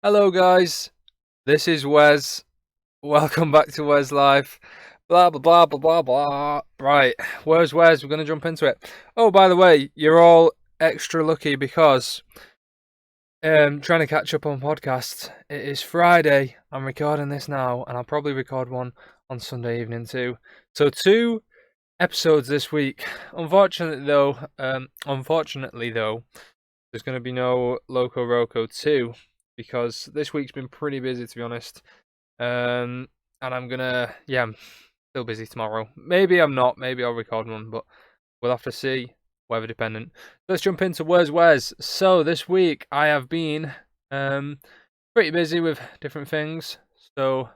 Hello, guys. This is Wes. Welcome back to WezLife. Blah blah blah blah blah blah. Right, where's Wes? We're gonna jump into it. Oh, by the way, you're all extra lucky because trying to catch up on podcasts. It is Friday. I'm recording this now, and I'll probably record one on Sunday evening too. So two episodes this week. Unfortunately though, there's gonna be no Loco Roco 2 because this week's been pretty busy, to be honest. And I'm still busy tomorrow. Maybe I'm not. Maybe I'll record one, but we'll have to see. Weather dependent. Let's jump into Where's Wes. So this week I have been pretty busy with different things. So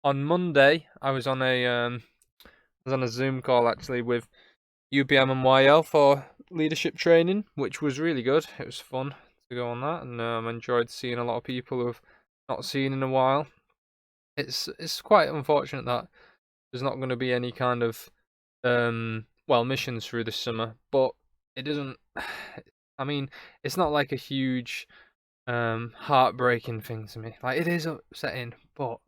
on Monday I was on a Zoom call actually with UPM and YL for leadership training, which was really good. It was fun to go on that, and I enjoyed seeing a lot of people who I've not seen in a while. It's quite unfortunate that there's not going to be any kind of missions through the summer, but it doesn't. I mean, it's not like a huge heartbreaking thing to me. Like, it is upsetting, but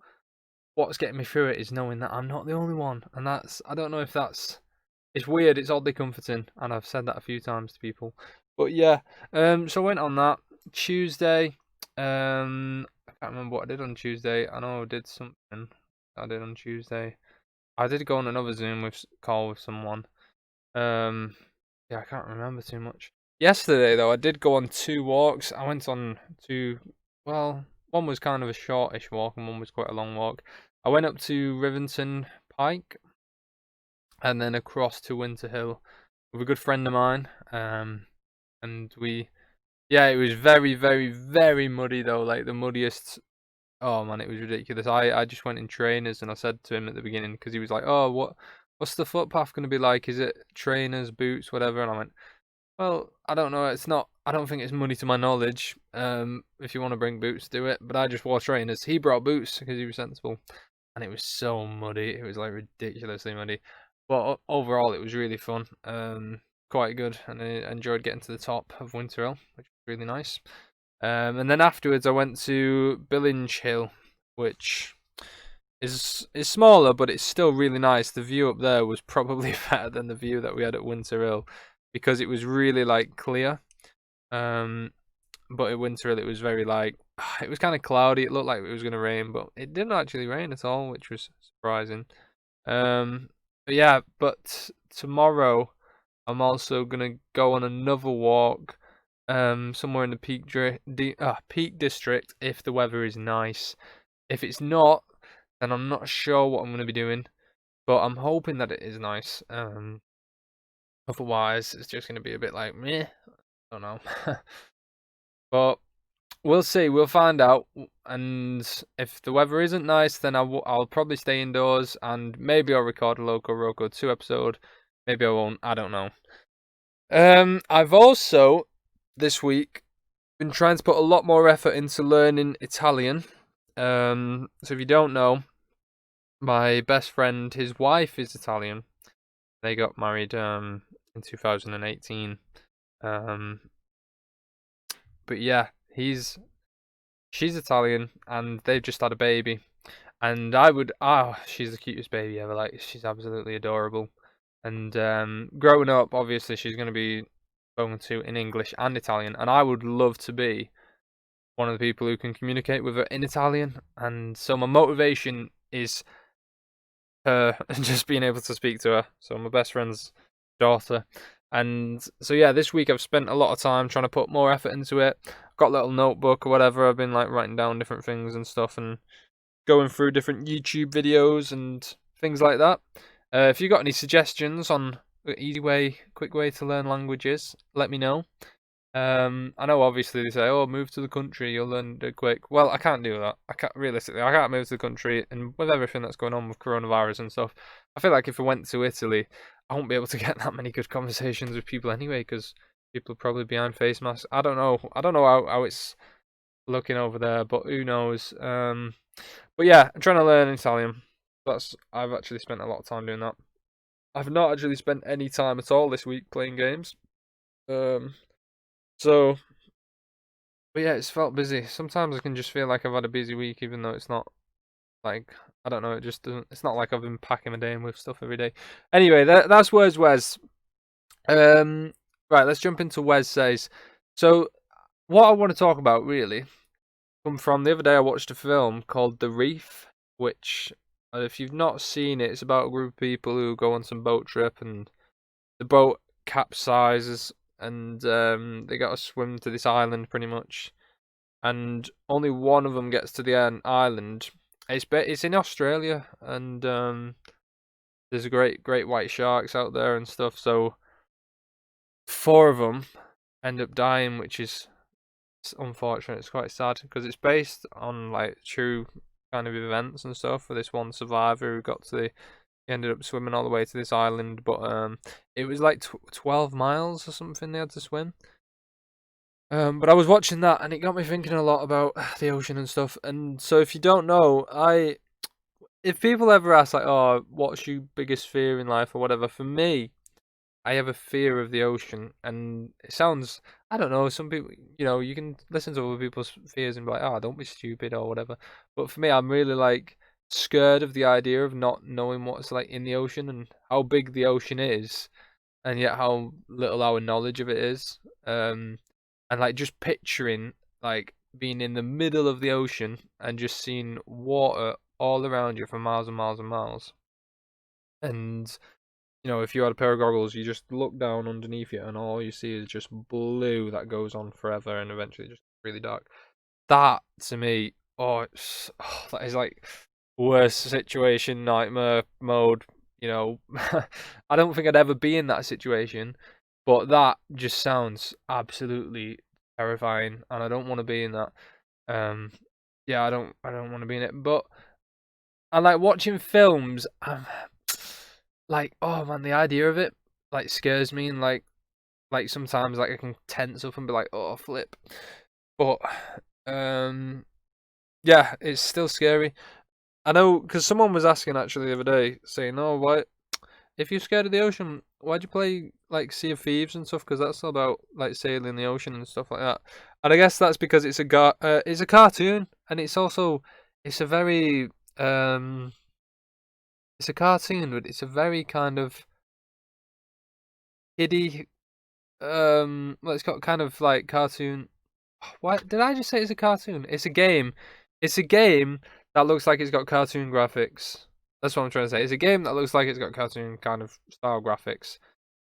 what's getting me through it is knowing that I'm not the only one, and I don't know if that's it's weird. It's oddly comforting, and I've said that a few times to people. But yeah, so I went on that Tuesday. I can't remember what I did on Tuesday. I know I did something. I did on Tuesday. I did go on another Zoom call with someone. Yeah, I can't remember too much. Yesterday though, I did go on two walks. I went on two. Well, one was kind of a shortish walk, and one was quite a long walk. I went up to Rivington Pike, and then across to Winter Hill with a good friend of mine. And it was very, very, very muddy though, like the muddiest. Oh man, it was ridiculous. I just went in trainers, and I said to him at the beginning, because he was like, "Oh, what's the footpath going to be like? Is it trainers, boots, whatever?" And I went, "Well, I don't know. It's not. I don't think it's muddy to my knowledge. If you want to bring boots, do it." But I just wore trainers. He brought boots because he was sensible, and it was so muddy. It was like ridiculously muddy. But overall, it was really fun. Quite good, and I enjoyed getting to the top of Winter Hill, which was really nice. And then afterwards, I went to Billinge Hill, which is smaller, but it's still really nice. The view up there was probably better than the view that we had at Winter Hill, because it was really like clear. But at Winter Hill, it was very like it was kind of cloudy. It looked like it was going to rain, but it didn't actually rain at all, which was surprising. But tomorrow I'm also gonna go on another walk, somewhere in the Peak District if the weather is nice. If it's not, then I'm not sure what I'm gonna be doing, but I'm hoping that it is nice. Otherwise, it's just gonna be a bit like meh. I don't know, but we'll see. We'll find out. And if the weather isn't nice, then I'll probably stay indoors, and maybe I'll record a Loco Roco 2 episode. Maybe I won't. I don't know. I've also this week been trying to put a lot more effort into learning Italian. So if you don't know, my best friend, his wife is Italian. They got married in 2018. But yeah, she's Italian, and they've just had a baby. And she's the cutest baby ever. Like, she's absolutely adorable. And growing up, obviously, she's going to be spoken to in English and Italian, and I would love to be one of the people who can communicate with her in Italian. And so my motivation is her just being able to speak to her. So my best friend's daughter. And so yeah, this week I've spent a lot of time trying to put more effort into it. I've got a little notebook or whatever. I've been like writing down different things and stuff, and going through different YouTube videos and things like that. If you got any suggestions on quick way to learn languages, let me know. I know obviously they say, "Oh, move to the country, you'll learn it quick." Well, I can't do that. I can't move to the country, and with everything that's going on with coronavirus and stuff, I feel like if I went to Italy, I won't be able to get that many good conversations with people anyway, because people are probably behind face masks. I don't know. I don't know how it's looking over there, but who knows? But yeah, I'm trying to learn Italian. I've actually spent a lot of time doing that. I've not actually spent any time at all this week playing games. So But yeah, it's felt busy. Sometimes I can just feel like I've had a busy week, even though it's not like I don't know. It just doesn't. It's not like I've been packing my day in with stuff every day. Anyway, that's Where's Wes. Um, right, let's jump into Wes Says. So, what I want to talk about really come from the other day. I watched a film called The Reef, which, if you've not seen it, it's about a group of people who go on some boat trip and the boat capsizes and they got to swim to this island pretty much, and only one of them gets to the island. It's in Australia, and there's a great white sharks out there and stuff. So four of them end up dying, which is unfortunate. It's quite sad because it's based on like true kind of events and stuff. For this one survivor who got to he ended up swimming all the way to this island, but it was like 12 miles or something they had to swim. But I was watching that and it got me thinking a lot about the ocean and stuff. And so if you don't know, if people ever ask like, "Oh, what's your biggest fear in life?" or whatever, for me, I have a fear of the ocean, and it sounds, I don't know, some people, you can listen to other people's fears and be like, "Oh, don't be stupid" or whatever. But for me, I'm really like scared of the idea of not knowing what's like in the ocean and how big the ocean is, and yet how little our knowledge of it is. And like just picturing like being in the middle of the ocean and just seeing water all around you for miles and miles and miles. And if you had a pair of goggles, you just look down underneath you, and all you see is just blue that goes on forever, and eventually just really dark. That to me, that is like worst situation, nightmare mode. I don't think I'd ever be in that situation, but that just sounds absolutely terrifying, and I don't want to be in that. Um, yeah, I don't want to be in it, but I like watching films. Like, oh man, the idea of it like scares me, and like sometimes like I can tense up and be like, oh flip. But um, yeah, it's still scary. I know because someone was asking actually the other day, saying, "Oh, why if you're scared of the ocean, why'd you play like Sea of Thieves and stuff? Because that's all about like sailing the ocean and stuff like that." And I guess that's because it's a cartoon, and it's a very it's a cartoon, but it's a very kind of kiddie. Well, it's got kind of like cartoon. Why did I just say it's a cartoon? It's a game. It's a game that looks like it's got cartoon graphics. That's what I'm trying to say. It's a game that looks like it's got cartoon kind of style graphics.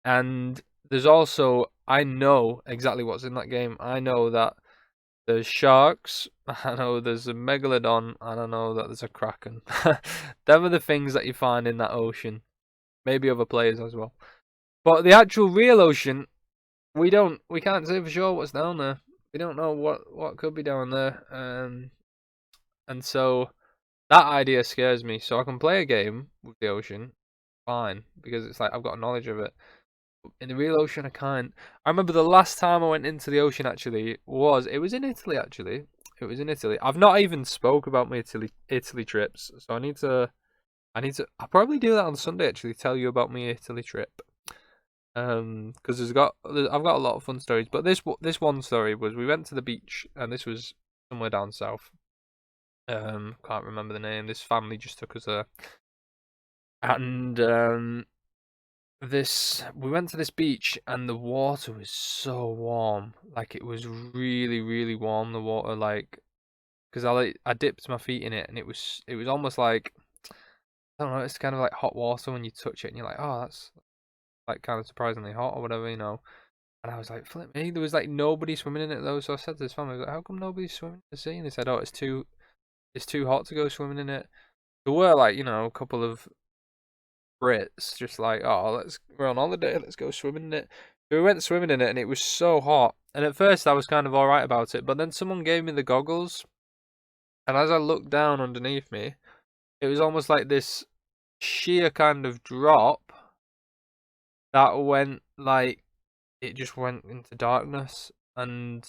And there's also, I know exactly what's in that game. I know that there's sharks. I know there's a megalodon, and I know that there's a kraken. Them are the things that you find in that ocean. Maybe other players as well. But the actual real ocean, we can't say for sure what's down there. We don't know what could be down there. And so that idea scares me. So I can play a game with the ocean, fine, because it's like I've got knowledge of it. In the real ocean, I can't. I remember the last time I went into the ocean actually it was in Italy actually. It was in Italy. I've not even spoke about my Italy trips, so I'll probably do that on Sunday actually. Tell you about my Italy trip. Because I've got a lot of fun stories, but this one story was we went to the beach, and this was somewhere down south. Can't remember the name. This family just took us there, and this we went to this beach, and the water was so warm, like it was really really warm. The water, like, because I dipped my feet in it, and it was almost like, I don't know. It's kind of like hot water when you touch it, and you're like, oh, that's like kind of surprisingly hot or whatever. And I was like, flip me. There was like nobody swimming in it though. So I said to this family, I was like, how come nobody's swimming in the sea? And they said, oh, it's too hot to go swimming in it. There were like, a couple of Brits just like, oh, we're on holiday, let's go swimming in it. So we went swimming in it, and it was so hot. And at first I was kind of alright about it, but then someone gave me the goggles, and as I looked down underneath me, it was almost like this sheer kind of drop that went like, it just went into darkness. And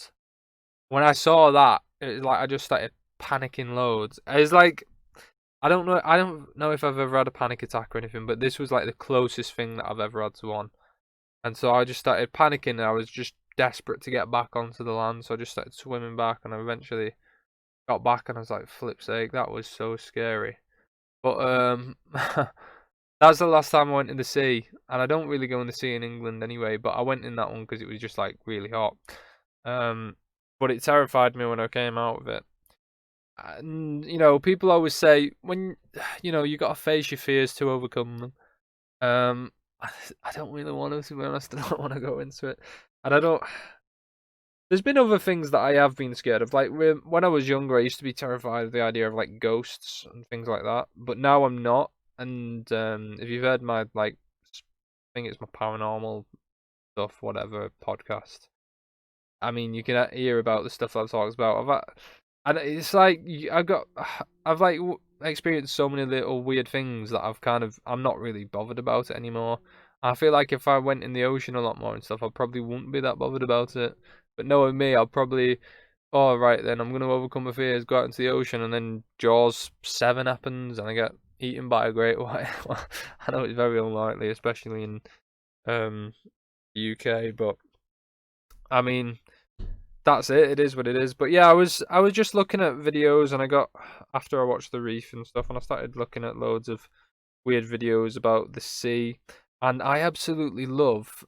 when I saw that, it was like I just started panicking loads. It's like, I don't know if I've ever had a panic attack or anything, but this was like the closest thing that I've ever had to one. And so I just started panicking, and I was just desperate to get back onto the land, so I just started swimming back, and I eventually got back, and I was like, flip's sake, that was so scary. But that's the last time I went in the sea, and I don't really go in the sea in England anyway. But I went in that one because it was just like really hot. But it terrified me when I came out of it. And people always say when you got to face your fears to overcome them. I don't really want to be honest. I don't want to go into it, and I don't. There's been other things that I have been scared of. Like when I was younger, I used to be terrified of the idea of like ghosts and things like that. But now I'm not. And if you've heard my I think it's my paranormal stuff, whatever podcast. I mean, you can hear about the stuff I've talked about. And it's like I've like experienced so many little weird things that I'm not really bothered about it anymore. I feel like if I went in the ocean a lot more and stuff, I probably wouldn't be that bothered about it. But knowing me, I'll probably, oh right then, I'm going to overcome my fears, go out into the ocean, and then Jaws 7 happens, and I get eaten by a great white. I know it's very unlikely, especially in the UK, but I mean, that's it. It is what it is. But yeah, I was just looking at videos, and after I watched The Reef and stuff, and I started looking at loads of weird videos about the sea, and I absolutely love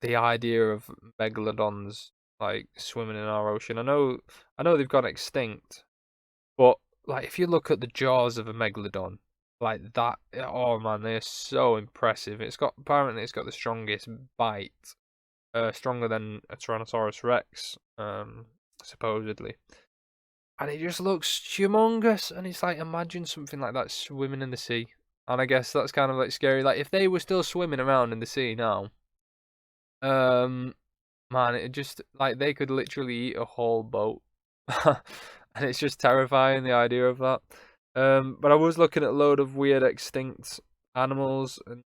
the idea of megalodons like swimming in our ocean. I know they've gone extinct, but like if you look at the jaws of a megalodon, like that, oh man, they're so impressive. Apparently it's got the strongest bite, stronger than a Tyrannosaurus Rex, supposedly. And it just looks humongous, and it's like imagine something like that swimming in the sea. And I guess that's kind of like scary. Like if they were still swimming around in the sea now, man, it just like they could literally eat a whole boat, and it's just terrifying the idea of that. But I was looking at a load of weird extinct animals, and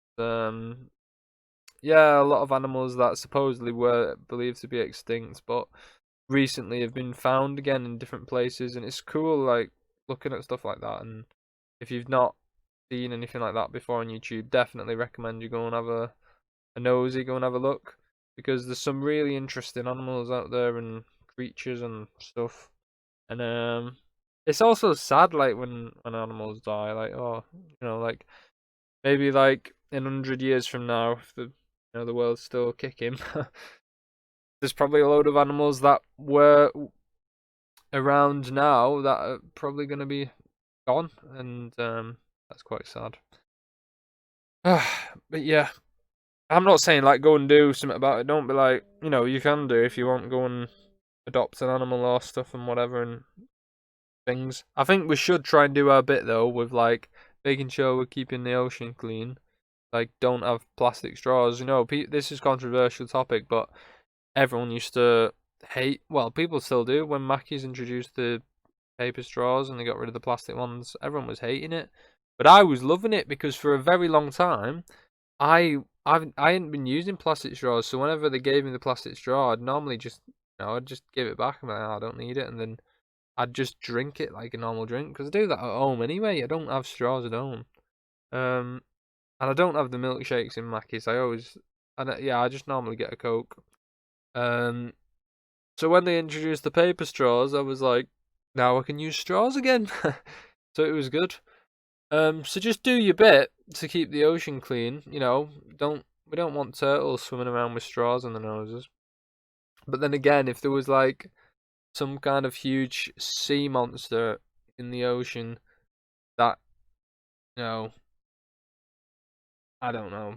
yeah, a lot of animals that supposedly were believed to be extinct, but recently have been found again in different places, and it's cool like looking at stuff like that. And if you've not seen anything like that before on YouTube, definitely recommend you go and have a nosy, go and have a look, because there's some really interesting animals out there and creatures and stuff. And it's also sad like when animals die, like like maybe like in 100 years from now, if the world's still kicking, there's probably a load of animals that were around now that are probably going to be gone, and that's quite sad. But yeah, I'm not saying like go and do something about it. Don't be like, you can do if you want, go and adopt an animal or stuff and whatever and things. I think we should try and do our bit though with like making sure we're keeping the ocean clean. Like don't have plastic straws. This is a controversial topic, but everyone used to hate. Well, people still do when Mackey's introduced the paper straws and they got rid of the plastic ones. Everyone was hating it, but I was loving it because for a very long time, I hadn't been using plastic straws, so whenever they gave me the plastic straw, I'd normally just I'd just give it back. I'm like, oh, I don't need it, and then I'd just drink it like a normal drink because I do that at home anyway. I don't have straws at home, and I don't have the milkshakes in Mackey's. I just normally get a Coke. So when they introduced the paper straws, I was like, now I can use straws again. So it was good. So just do your bit to keep the ocean clean. We don't want turtles swimming around with straws in their noses. But then again, if there was like some kind of huge sea monster in the ocean that, I don't know,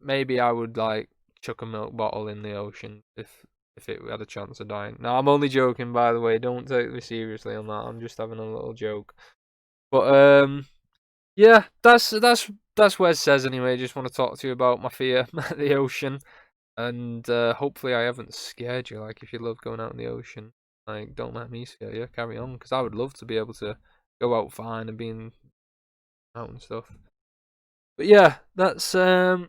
maybe I would like chuck a milk bottle in the ocean if it had a chance of dying. No, I'm only joking, by the way. Don't take me seriously on that. I'm just having a little joke. But yeah, that's where it says anyway. Just want to talk to you about my fear at the ocean, and hopefully I haven't scared you. Like if you love going out in the ocean, like don't let me scare you. Carry on, because I would love to be able to go out fine and being out and stuff. But yeah, that's where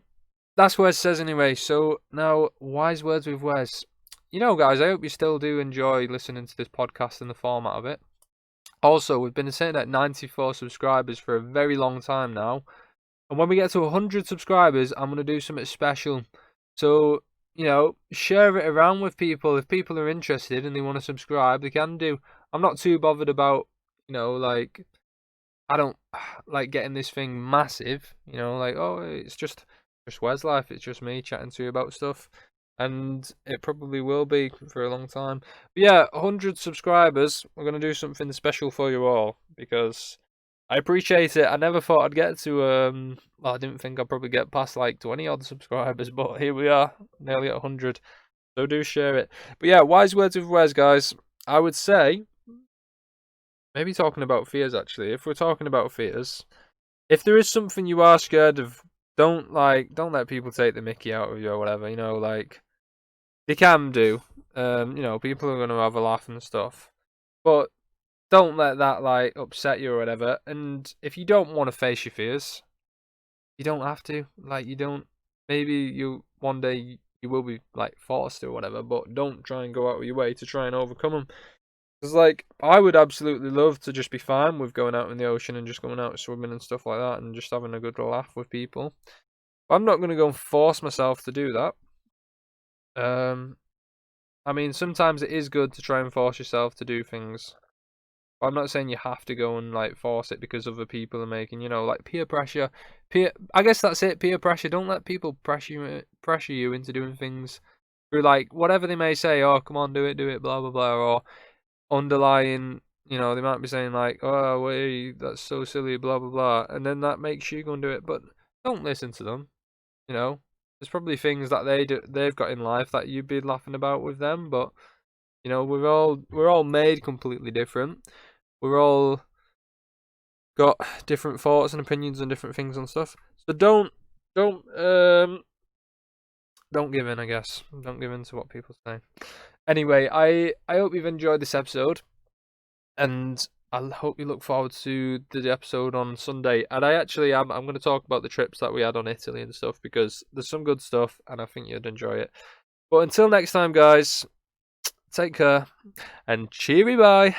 it says anyway. So now, wise words with Wes. Guys, I hope you still do enjoy listening to this podcast and the format of it. Also, we've been sitting at 94 subscribers for a very long time now. And when we get to 100 subscribers, I'm going to do something special. So, share it around with people. If people are interested and they want to subscribe, they can do. I'm not too bothered about, like, I don't like getting this thing massive, like, oh, it's just WezLife, it's just me chatting to you about stuff. And it probably will be for a long time. But yeah, 100 subscribers, we're going to do something special for you all because I appreciate it. I never thought I'd get to, well, I didn't think I'd probably get past like 20 odd subscribers, but here we are, nearly at 100. So do share it. But yeah, wise words with Wes, guys. I would say, maybe talking about fears actually. If we're talking about fears, if there is something you are scared of, don't let people take the mickey out of you or whatever. Like they can do. People are gonna have a laugh and stuff, but don't let that like upset you or whatever. And if you don't want to face your fears, you don't have to. Like you don't. Maybe you one day you will be like forced or whatever, but don't try and go out of your way to try and overcome them. Because, like, I would absolutely love to just be fine with going out in the ocean and just going out swimming and stuff like that and just having a good laugh with people. But I'm not going to go and force myself to do that. I mean, sometimes it is good to try and force yourself to do things. But I'm not saying you have to go and, like, force it because other people are making, like, peer pressure. I guess that's it, peer pressure. Don't let people pressure you into doing things through, like, whatever they may say. Oh, come on, do it, blah, blah, blah. Or underlying, they might be saying like, "Oh, wait, that's so silly," blah blah blah, and then that makes you go and do it. But don't listen to them. There's probably things that they've got in life that you'd be laughing about with them, but we're all made completely different. We're all got different thoughts and opinions and different things on stuff. So don't give in. I guess don't give in to what people say. Anyway, I hope you've enjoyed this episode. And I hope you look forward to the episode on Sunday. And I actually am. I'm going to talk about the trips that we had on Italy and stuff because there's some good stuff, and I think you'd enjoy it. But until next time, guys, take care and cheery bye.